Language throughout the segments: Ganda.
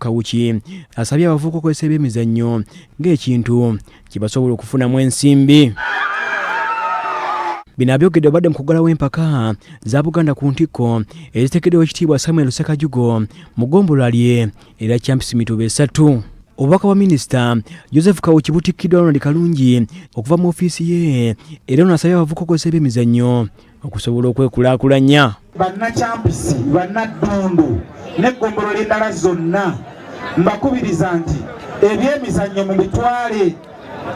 Kawuki asabye abavubuka okukozesa ebyemizannyo ng'ekintu kibasobola okufunamu ensimbi. Bino abyogedde obadde mu kuggalawo empaka za Buganda ku Ntikko eziteekeddwawo ekitiibwa Samuel Ssekajugo mu ggombolola lye era Champions Mituba 3. Obubaka bwa Minisita Kawuki butikkiddwa Ronald Kalungi okuva mu ofiisi ye era ono asabye abavubuka okukozesa ebyemizannyo okusobola okwekulaakulanya. Bannachampions, bannaddundu n'eggombolola endala zonna mbakubiriza nti ebyemizannyo mu bitwale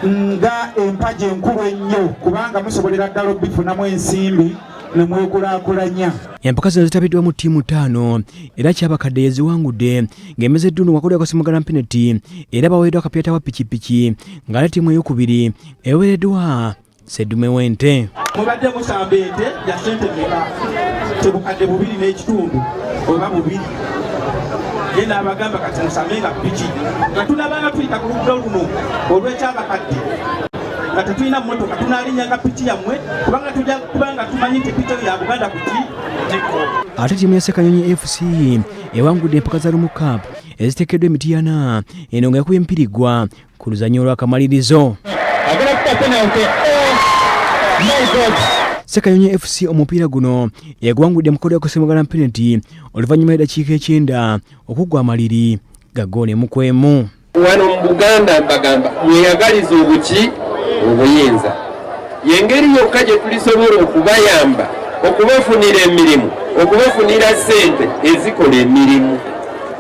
nga empaji enkulu ennyo kubanga musobolera ddala obifunamu ensimbi ne mwekulaakulanya. Empaka zino zitabiddwamu ttiimu 5 era Kyabakadde yeziwangudde ng'emeze eddundu wakulira kwa Simugala Penalty era baweereddwa akapiira wa pikipiki ng'ate ttiimu ey'okubiri eweereddwa Seddume Wente. Mubadde musamba ente ya ssente mmeka? Tebukadde 2 n'ekitundu oba 2. Yenda abagamba kati musamenga piki nga tunabanga tuyita ku ludda luno olw'Ekyabakadde nga tetulina mmotoka tunaalinnyanga piki yammwe kubanga tumanyi nti piki ya Buganda kuki Ntikko. Ate ttiimu ya Ssekanyonyi FC ewangudde empaka za Lumu Cup eziteekeddwa emitiyana eno nga yakubye empirigwa ku luzannya olw'akamalirizo. Ssekanyonyi FC omupiira guno yagwangudde mu kkodo ya Simugala Penalty oluvannyuma y'eddakiika 9 okuggwa amaliri ga ggoolo 1-1. Wano mu Buganda bagamba mweyagaliza obuki obuyinza y'engeri yokka gye tulisobola okubayamba okubafunira emirimu okubafunira ssente ezikola emirimu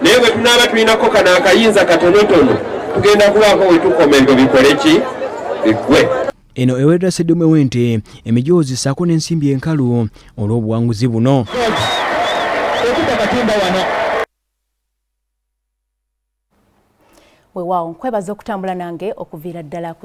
naye bwe tunaaba tulinako kano akayinza katonotono tugenda kubaako we tukoma ebyo bikole ki biggwe. Eno eweereddwa Seddume Wente emijoozi ssaako n'ensimbi enkalu olw'obuwanguzi buno. Weewaawo nkwebaza okutambula nange okuviira ddala